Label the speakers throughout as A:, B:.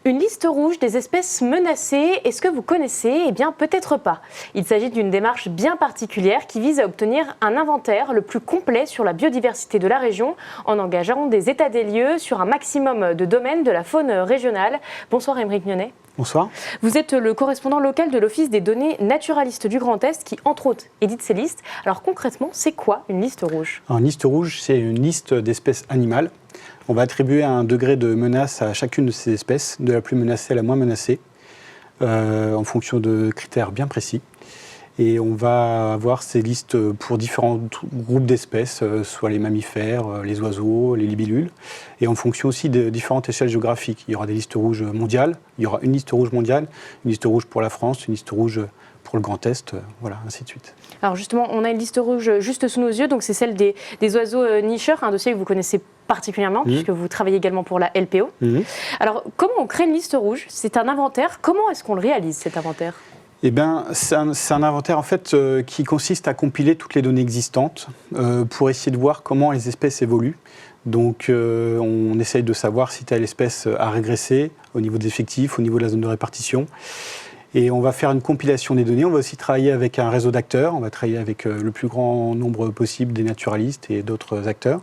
A: Une liste rouge des espèces menacées, est-ce que vous connaissez? Eh bien, peut-être pas. Il s'agit d'une démarche bien particulière qui vise à obtenir un inventaire le plus complet sur la biodiversité de la région en engageant des états des lieux sur un maximum de domaines de la faune régionale. Bonsoir Aymeric Gnonnet.
B: Bonsoir.
A: Vous êtes le correspondant local de l'Office des données naturalistes du Grand Est qui, entre autres, édite ces listes. Alors concrètement, c'est quoi une liste rouge?
B: Une liste rouge, c'est une liste d'espèces animales. On va attribuer un degré de menace à chacune de ces espèces, de la plus menacée à la moins menacée, en fonction de critères bien précis. Et on va avoir ces listes pour différents groupes d'espèces, soit les mammifères, les oiseaux, les libellules, et en fonction aussi de différentes échelles géographiques. Il y aura des listes rouges mondiales, il y aura une liste rouge mondiale, une liste rouge pour la France, une liste rouge pour le Grand Est, voilà, ainsi de suite.
A: Alors justement, on a une liste rouge juste sous nos yeux, donc c'est celle des oiseaux nicheurs, un dossier que vous connaissez particulièrement, puisque vous travaillez également pour la LPO. Alors, comment on crée une liste rouge? C'est un inventaire. Comment est-ce qu'on le réalise, cet inventaire?
B: Eh bien, c'est un inventaire en fait qui consiste à compiler toutes les données existantes pour essayer de voir comment les espèces évoluent. Donc, on essaye de savoir si telle espèce a régressé au niveau des effectifs, au niveau de la zone de répartition. Et on va faire une compilation des données. On va aussi travailler avec un réseau d'acteurs. On va travailler avec le plus grand nombre possible des naturalistes et d'autres acteurs.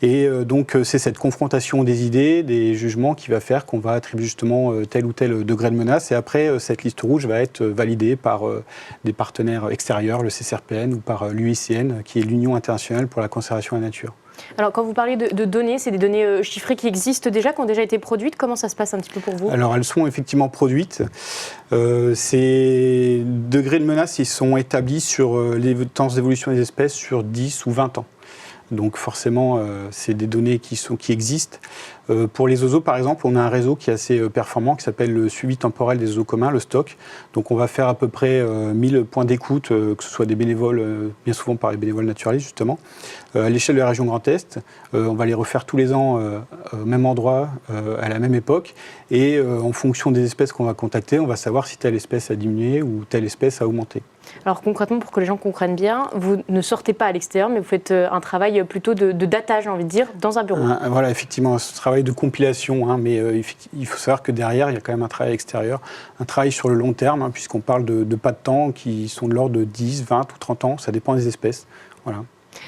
B: Et donc, c'est cette confrontation des idées, des jugements qui va faire qu'on va attribuer justement tel ou tel degré de menace. Et après, cette liste rouge va être validée par des partenaires extérieurs, le CCRPN ou par l'UICN, qui est l'Union internationale pour la conservation de la nature.
A: Alors, quand vous parlez de données, c'est des données chiffrées qui existent déjà, qui ont déjà été produites. Comment ça se passe un petit peu pour vous?
B: Alors, elles sont effectivement produites. Ces degrés de menace, ils sont établis sur les temps d'évolution des espèces sur 10 ou 20 ans. Donc forcément, c'est des données qui existent. Pour les oiseaux, par exemple, on a un réseau qui est assez performant, qui s'appelle le suivi temporel des oiseaux communs, le STOC. Donc on va faire à peu près 1000 points d'écoute, que ce soit des bénévoles, bien souvent par les bénévoles naturalistes, justement. À l'échelle de la région Grand Est, on va les refaire tous les ans au même endroit, à la même époque. Et en fonction des espèces qu'on va contacter, on va savoir si telle espèce a diminué ou telle espèce a augmenté.
A: Alors concrètement, pour que les gens comprennent bien, vous ne sortez pas à l'extérieur, mais vous faites un travail plutôt de datage, j'ai envie de dire, dans un bureau.
B: Voilà, effectivement, ce travail de compilation, mais il faut savoir que derrière, il y a quand même un travail extérieur, un travail sur le long terme, puisqu'on parle de pas de temps qui sont de l'ordre de 10, 20 ou 30 ans, ça dépend des espèces. Voilà.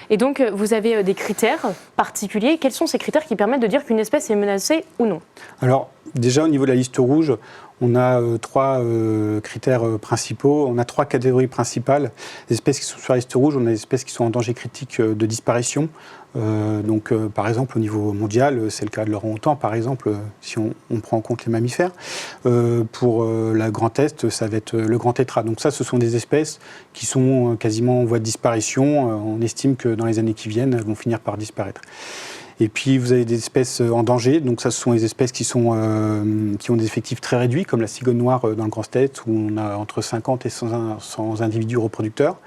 A: Et donc, vous avez des critères particuliers. Quels sont ces critères qui permettent de dire qu'une espèce est menacée ou non?
B: Alors, déjà, au niveau de la liste rouge, on a trois critères principaux. On a trois catégories principales. Les espèces qui sont sur la liste rouge, on a des espèces qui sont en danger critique de disparition. Par exemple, au niveau mondial, c'est le cas de l'orang-outan, par exemple, si on prend en compte les mammifères. Pour la Grand Est, ça va être le grand tétras. Donc ça, ce sont des espèces qui sont quasiment en voie de disparition. On estime que dans les années qui viennent, elles vont finir par disparaître. Et puis, vous avez des espèces en danger. Donc ça, ce sont les espèces qui ont des effectifs très réduits, comme la cigogne noire dans le Grand Est, où on a entre 50 et 100 individus reproducteurs.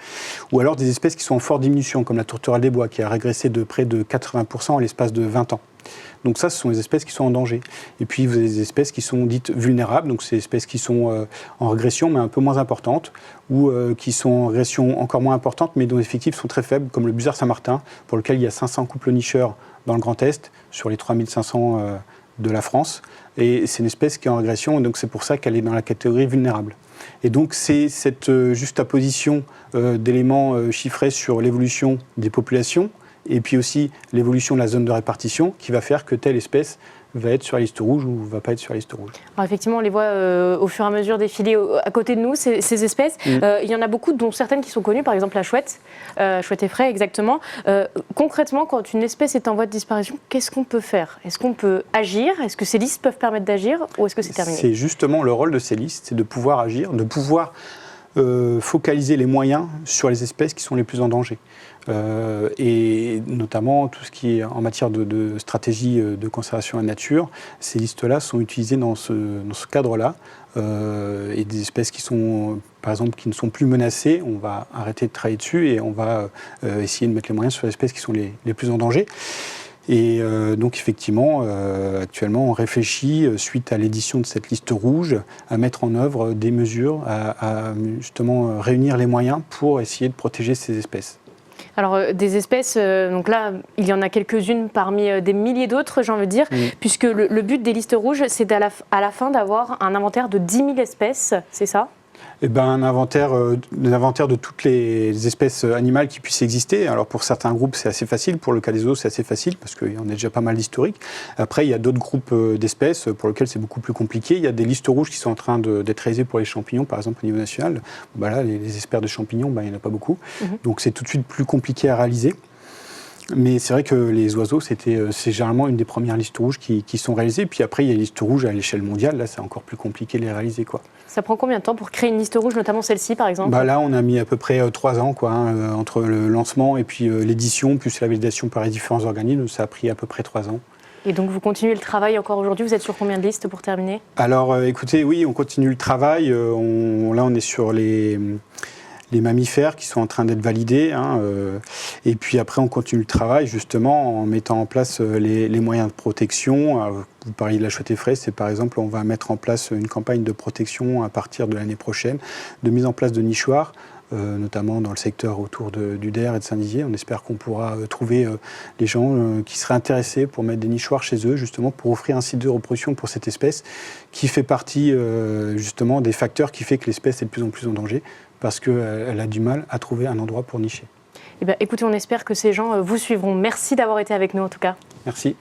B: Ou alors des espèces qui sont en forte diminution, comme la tourterelle des bois, qui a régressé de près de 80% en l'espace de 20 ans. Donc ça, ce sont les espèces qui sont en danger. Et puis, vous avez des espèces qui sont dites vulnérables, donc c'est des espèces qui sont en régression, mais un peu moins importantes, ou qui sont en régression encore moins importante, mais dont les effectifs sont très faibles, comme le busard Saint-Martin, pour lequel il y a 500 couples nicheurs dans le Grand Est, sur les 3500 de la France. Et c'est une espèce qui est en régression, et donc c'est pour ça qu'elle est dans la catégorie vulnérable. Et donc c'est cette juxtaposition d'éléments chiffrés sur l'évolution des populations, et puis aussi l'évolution de la zone de répartition, qui va faire que telle espèce va être sur la liste rouge ou ne va pas être sur la liste rouge.
A: Alors effectivement, on les voit au fur et à mesure défiler à côté de nous, ces espèces. Il y en a beaucoup, dont certaines qui sont connues, par exemple la chouette, chouette effraie, exactement. Concrètement, quand une espèce est en voie de disparition, qu'est-ce qu'on peut faire? Est-ce qu'on peut agir? Est-ce que ces listes peuvent permettre d'agir ou est-ce que c'est terminé?
B: C'est justement le rôle de ces listes, c'est de pouvoir agir, de pouvoir focaliser les moyens sur les espèces qui sont les plus en danger. Et notamment tout ce qui est en matière de stratégie de conservation de la nature, ces listes-là sont utilisées dans ce cadre-là. Et des espèces qui sont, par exemple, qui ne sont plus menacées, on va arrêter de travailler dessus et on va essayer de mettre les moyens sur les espèces qui sont les plus en danger. Et donc effectivement, actuellement, on réfléchit, suite à l'édition de cette liste rouge, à mettre en œuvre des mesures, à justement réunir les moyens pour essayer de protéger ces espèces.
A: Alors, des espèces, donc là, il y en a quelques-unes parmi des milliers d'autres, j'ai envie de dire, puisque le but des listes rouges, c'est à la fin d'avoir un inventaire de 10 000 espèces, c'est ça ?
B: Eh ben, un inventaire de toutes les espèces animales qui puissent exister. Alors pour certains groupes, c'est assez facile. Pour le cas des zoos, c'est assez facile parce qu'il y en a déjà pas mal d'historiques. Après, il y a d'autres groupes d'espèces pour lesquels c'est beaucoup plus compliqué. Il y a des listes rouges qui sont en train d'être réalisées pour les champignons, par exemple, au niveau national. Bah là, les experts de champignons, il n'y en a pas beaucoup. Donc c'est tout de suite plus compliqué à réaliser. Mais c'est vrai que les oiseaux, c'est généralement une des premières listes rouges qui sont réalisées. Puis après, il y a les listes rouges à l'échelle mondiale. Là, c'est encore plus compliqué de les réaliser, quoi.
A: Ça prend combien de temps pour créer une liste rouge, notamment celle-ci, par exemple ?
B: Là, on a mis à peu près 3 ans, quoi, entre le lancement et puis l'édition, plus la validation par les différents organismes. Ça a pris à peu près 3 ans.
A: Et donc, vous continuez le travail encore aujourd'hui ? Vous êtes sur combien de listes pour terminer ?
B: Alors, écoutez, oui, on continue le travail. Là, on est sur les mammifères qui sont en train d'être validés. Et puis après, on continue le travail justement en mettant en place les moyens de protection. Vous parliez de la chouette effraie, c'est par exemple, on va mettre en place une campagne de protection à partir de l'année prochaine, de mise en place de nichoirs, notamment dans le secteur autour du Der et de Saint-Dizier. On espère qu'on pourra trouver les gens qui seraient intéressés pour mettre des nichoirs chez eux, justement pour offrir un site de reproduction pour cette espèce qui fait partie justement des facteurs qui fait que l'espèce est de plus en plus en danger, parce qu'elle a du mal à trouver un endroit pour nicher.
A: Eh bien, écoutez, on espère que ces gens vous suivront. Merci d'avoir été avec nous en tout cas.
B: Merci.